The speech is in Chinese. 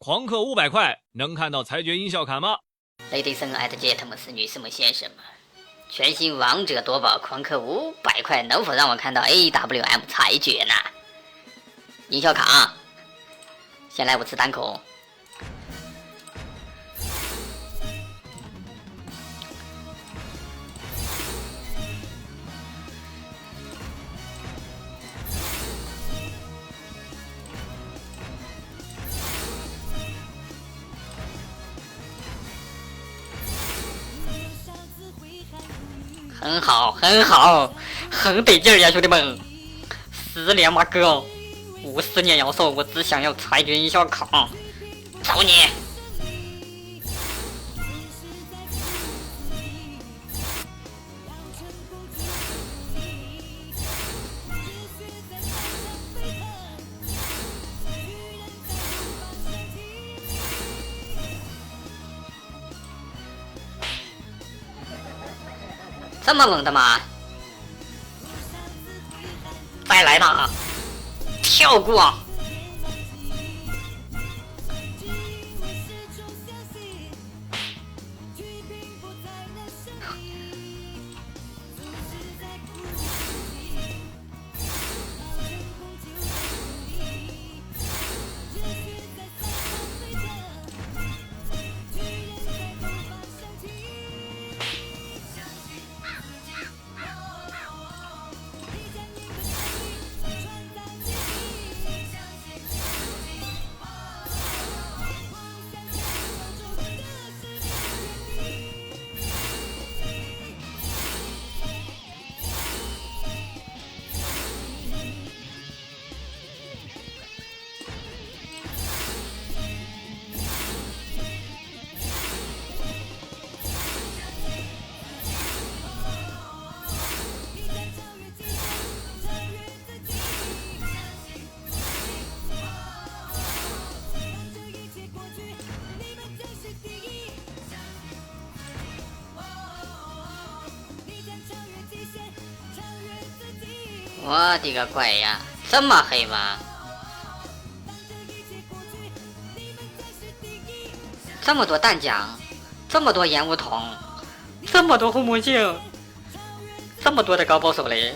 狂氪500块能看到裁决音效卡吗？ Ladies and gentlemen， 女士们、先生们，全新王者夺宝狂氪500块，能否让我看到 AWM 裁决呢？音效卡，先来5次单口。很好，很好，很得劲儿呀，兄弟们！10年嘛哥，50年妖兽，我只想要裁决音效卡，找你！这么猛的吗？再来吧，跳过。我的个乖呀，这么黑吗？这么多弹奖，这么多烟雾筒，这么多护目镜，这么多的高爆手雷。